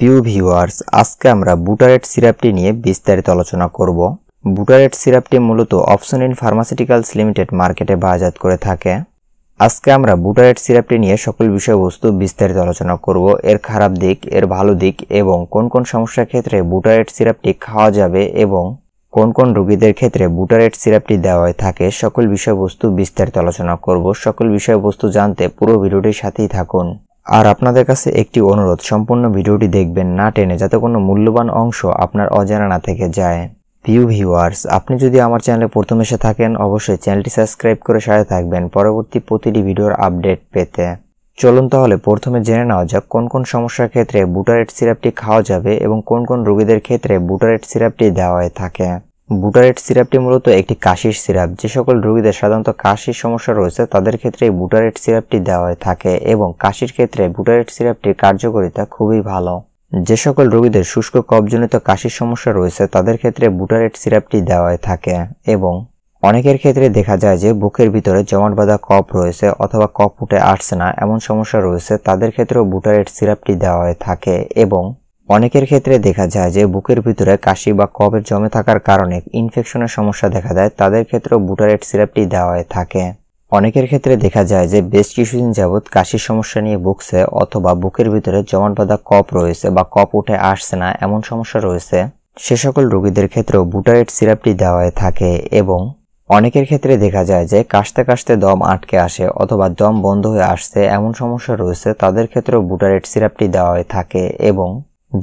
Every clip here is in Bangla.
প্রিয় ভিউয়ার্স, আজকে আমরা বুটারেট সিরাপটি নিয়ে বিস্তারিত আলোচনা করব। বুটারেট সিরাপটি মূলত অপসনিন ফার্মাসিউটিক্যালস লিমিটেড মার্কেটে বাজারজাত করে থাকে। আজকে আমরা বুটারেট সিরাপটি নিয়ে সকল বিষয়বস্তু বিস্তারিত আলোচনা করব, এর খারাপ দিক, এর ভালো দিক এবং কোন কোন সমস্যার ক্ষেত্রে বুটারেট সিরাপটি খাওয়া যাবে এবং কোন কোন রোগীদের ক্ষেত্রে বুটারেট সিরাপটি দেওয়া হয়ে থাকে, সকল বিষয়বস্তু বিস্তারিত আলোচনা করব। সকল বিষয়বস্তু জানতে পুরো ভিডিওটির সাথেই থাকুন। আর আপনাদের কাছে একটি অনুরোধ, সম্পূর্ণ ভিডিওটি দেখবেন না টেনে, যাতে কোনো মূল্যবান অংশ আপনার অজানা না থেকে যায়। প্রিয় ভিউয়ার্স, আপনি যদি আমার চ্যানেলে প্রথম এসে থাকেন, অবশ্যই চ্যানেলটি সাবস্ক্রাইব করে সাথে থাকবেন পরবর্তী প্রতিটি ভিডিওর আপডেট পেতে। চলুন তাহলে প্রথমে জেনে নেওয়া যাক কোন কোন সমস্যার ক্ষেত্রে বুটারেট সিরাপটি খাওয়া যাবে এবং কোন কোন রোগীদের ক্ষেত্রে বুটারেট সিরাপটি দেওয়া হয়ে থাকে। বুটারেট সিরাপটি মূলত একটি কাশির সিরাপ। যে সকল রোগীদের সাধারণত কাশির সমস্যা রয়েছে তাদের ক্ষেত্রে বুটারেট সিরাপটি দেওয়া হয়ে থাকে এবং কাশির ক্ষেত্রে বুটারেট সিরাপটির কার্যকারিতা খুবই ভালো। যে সকল রোগীদের শুষ্ক কফজনিত কাশির সমস্যা রয়েছে তাদের ক্ষেত্রে বুটারেট সিরাপটি দেওয়া হয়ে থাকে এবং অনেকের ক্ষেত্রে দেখা যায় যে বুকের ভিতরে জমাট বাঁধা কফ রয়েছে অথবা কফ উঠে আসছে না, এমন সমস্যা রয়েছে, তাদের ক্ষেত্রেও বুটারেট সিরাপটি দেওয়া হয়ে থাকে এবং অনেকের ক্ষেত্রে দেখা যায় যে বুকের ভিতরে কাশি বা কফের জমে থাকার কারণে ইনফেকশনের সমস্যা দেখা দেয়, তাদের ক্ষেত্রেও বুটারেট সিরাপটি দেওয়া হয়ে থাকে। অনেকের ক্ষেত্রে দেখা যায় যে বেশ কিছুদিন যাবৎ কাশির সমস্যা নিয়ে ভুগছে অথবা বুকের ভিতরে জমাট বাঁধা কফ রয়েছে বা কফ উঠে আসছে না, এমন সমস্যা রয়েছে, সে সকল রোগীদের ক্ষেত্রেও বুটারেট সিরাপটি দেওয়া হয়ে থাকে এবং অনেকের ক্ষেত্রে দেখা যায় যে কাশতে কাশতে দম আটকে আসে অথবা দম বন্ধ হয়ে আসছে, এমন সমস্যা রয়েছে, তাদের ক্ষেত্রেও বুটারেট সিরাপটি দেওয়া হয়ে থাকে এবং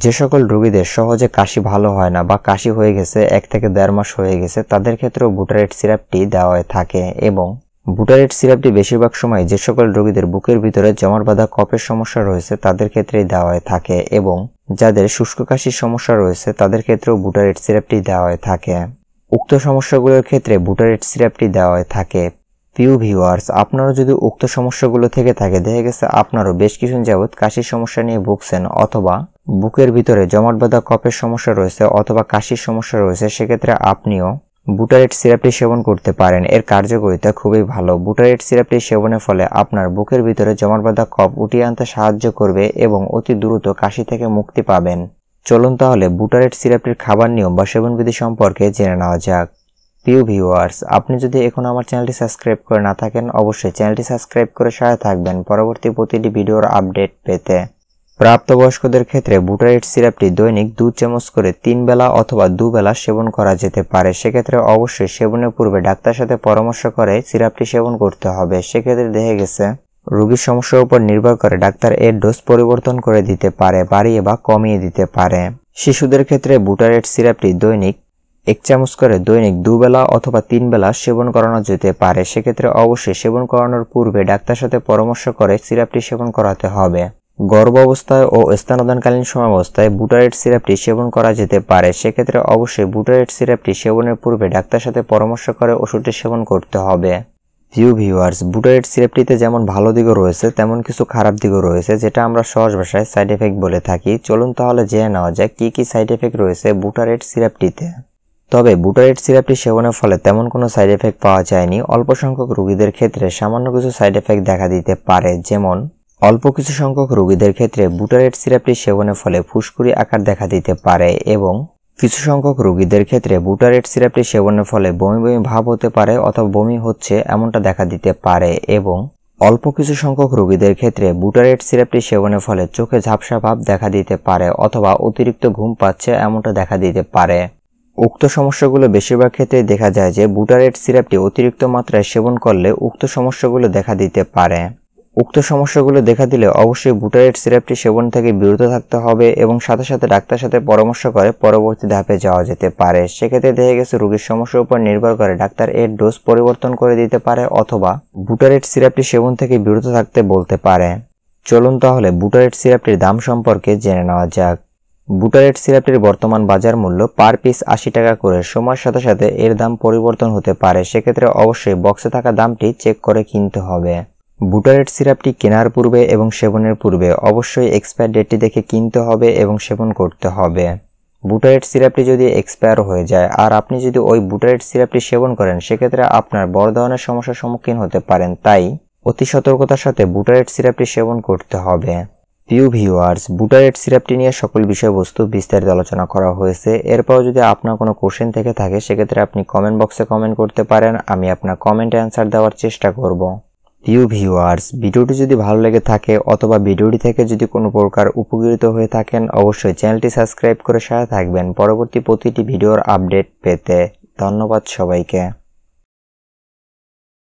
যে সকল রোগীদের সহজে কাশি ভালো হয় না বা কাশি হয়ে গেছে 1 থেকে 1.5 মাস হয়ে গেছে, তাদের ক্ষেত্রেও বুটারেট সিরাপটি দেওয়া হয়ে থাকে এবং বুটারেট সিরাপটি বেশিরভাগ সময় যে সকল রোগীদের বুকের ভিতরে জমাট বাঁধা কফের সমস্যা রয়েছে তাদের ক্ষেত্রেই দেওয়া হয়ে থাকে এবং যাদের শুষ্ক কাশির সমস্যা রয়েছে তাদের ক্ষেত্রেও বুটারেট সিরাপটি দেওয়া হয়ে থাকে। উক্ত সমস্যাগুলোর ক্ষেত্রে বুটারেট সিরাপটি দেওয়া হয়ে থাকে। প্রিয় ভিউয়ার্স, আপনারও যদি উক্ত সমস্যাগুলো থেকে থাকে, দেখা গেছে আপনারও বেশ কিছুদিন যাবৎ কাশির সমস্যা নিয়ে ভুগছেন অথবা বুকের ভিতরে জমাট বাঁধা কফের সমস্যা রয়েছে অথবা কাশির সমস্যা রয়েছে, সেক্ষেত্রে আপনিও বুটারেট সিরাপটি সেবন করতে পারেন। এর কার্যকারিতা খুবই ভালো। বুটারেট সিরাপটি সেবনের ফলে আপনার বুকের ভিতরে জমাট বাঁধা কফ উঠিয়ে আনতে সাহায্য করবে এবং অতি দ্রুত কাশি থেকে মুক্তি পাবেন। চলুন তাহলে বুটারেট সিরাপটির খাবার নিয়ম বা সেবনবিধি সম্পর্কে জেনে নেওয়া যাক। প্রিয় ভিউয়ার্স, আপনি যদি এখন আমার চ্যানেলটি সাবস্ক্রাইব করে না থাকেন, অবশ্যই চ্যানেলটি সাবস্ক্রাইব করে সাথে থাকবেন পরবর্তী প্রতিটি ভিডিওর আপডেট পেতে। প্রাপ্তবয়স্কদের ক্ষেত্রে বুটারেট সিরাপটি দৈনিক 2 চামচ করে 3 বেলা অথবা 2 বেলা সেবন করা যেতে পারে। সেক্ষেত্রে অবশ্যই সেবনের পূর্বে ডাক্তারের সাথে পরামর্শ করে সিরাপটি সেবন করতে হবে। সেক্ষেত্রে দেখা গেছে রোগীর সমস্যার উপর নির্ভর করে ডাক্তার এর ডোজ পরিবর্তন করে দিতে পারে, বাড়িয়ে বা কমিয়ে দিতে পারে। শিশুদের ক্ষেত্রে বুটারেট সিরাপটি দৈনিক 1 চামচ করে দৈনিক 2 বেলা অথবা 3 বেলা সেবন করানো যেতে পারে। সেক্ষেত্রে অবশ্যই সেবন করানোর পূর্বে ডাক্তারের সাথে পরামর্শ করে সিরাপটি সেবন করাতে হবে। গর্ভাবস্থায় ও স্তন্যদানকালীন সময়াবস্থায় বুটারেট সিরাপটি সেবন করা যেতে পারে। সেক্ষেত্রে অবশ্যই বুটারেট সিরাপটি সেবনের পূর্বে ডাক্তারের সাথে পরামর্শ করে ওষুধটি সেবন করতে হবে। প্রিয় ভিউয়ার্স, বুটারেট সিরাপটিতে যেমন ভালো দিকও রয়েছে তেমন কিছু খারাপ দিকও রয়েছে, যেটা আমরা সহজ ভাষায় সাইড এফেক্ট বলে থাকি। চলুন তাহলে জেনে নেওয়া যাক কি কি সাইড এফেক্ট রয়েছে বুটারেট সিরাপটিতে। তবে বুটারেট সিরাপটি সেবনের ফলে তেমন কোনো সাইড এফেক্ট পাওয়া যায়নি। অল্প সংখ্যক রোগীদের ক্ষেত্রে সামান্য কিছু সাইড এফেক্ট দেখা দিতে পারে, যেমন অল্প কিছু সংখ্যক রোগীদের ক্ষেত্রে বুটারেট সিরাপটি সেবনের ফলে ফুসকুড়ি আকার দেখা দিতে পারে এবং কিছু সংখ্যক রোগীদের ক্ষেত্রে বুটারেট সিরাপটি সেবনের ফলে বমি বমি ভাব হতে পারে অথবা বমি হচ্ছে এমনটা দেখা দিতে পারে এবং অল্প কিছু সংখ্যক রোগীদের ক্ষেত্রে বুটারেট সিরাপটি সেবনের ফলে চোখে ঝাপসা ভাব দেখা দিতে পারে অথবা অতিরিক্ত ঘুম পাচ্ছে এমনটা দেখা দিতে পারে। উক্ত সমস্যাগুলো বেশিরভাগ ক্ষেত্রে দেখা যায় যে বুটারেট সিরাপটি অতিরিক্ত মাত্রায় সেবন করলে উক্ত সমস্যাগুলো দেখা দিতে পারে। উক্ত সমস্যাগুলো দেখা দিলে অবশ্যই বুটারেট সিরাপটি সেবন থেকে বিরত থাকতে হবে এবং সাথে সাথে ডাক্তারের সাথে পরামর্শ করে পরবর্তী ধাপে যাওয়া যেতে পারে। সেক্ষেত্রে দেখা গেছে রোগীর সমস্যার উপর নির্ভর করে ডাক্তার এর ডোজ পরিবর্তন করে দিতে পারে অথবা বুটারেট সিরাপটি সেবন থেকে বিরত থাকতে বলতে পারে। চলুন তাহলে বুটারেট সিরাপটির দাম সম্পর্কে জেনে নেওয়া যাক। বুটারেট সিরাপটির বর্তমান বাজার মূল্য পার পিস 80 টাকা করে। সময়ের সাথে সাথে এর দাম পরিবর্তন হতে পারে। সেক্ষেত্রে অবশ্যই বক্সে থাকা দামটি চেক করে কিনতে হবে। বুটারেট সিরাপটি কেনার পূর্বে এবং সেবনের পূর্বে অবশ্যই এক্সপায়ার ডেটটি দেখে কিনতে হবে এবং সেবন করতে হবে। বুটারেট সিরাপটি যদি এক্সপায়ার হয়ে যায় আর আপনি যদি ওই বুটারেট সিরাপটি সেবন করেন, সেক্ষেত্রে আপনার বড় ধরনের সমস্যার সম্মুখীন হতে পারেন। তাই অতি সতর্কতার সাথে বুটারেট সিরাপটি সেবন করতে হবে। প্রিয় ভিউয়ার্স, বুটারেট সিরাপটি নিয়ে সকল বিষয়বস্তু বিস্তারিত আলোচনা করা হয়েছে। এরপর যদি আপনার কোনো কোশ্চেন থেকে থাকে সেক্ষেত্রে আপনি কমেন্ট বক্সে কমেন্ট করতে পারেন, আমি আপনার কমেন্টে অ্যান্সার দেওয়ার চেষ্টা করব। প্রিয় ভিউয়ার্স, ভিডিওটি যদি ভালো লেগে থাকে অথবা ভিডিওটি থেকে যদি কোনো প্রকার উপকৃত হয়ে থাকেন অবশ্যই চ্যানেলটি সাবস্ক্রাইব করে সাথে থাকবেন পরবর্তী প্রতিটি ভিডিওর আপডেট পেতে। ধন্যবাদ সবাইকে।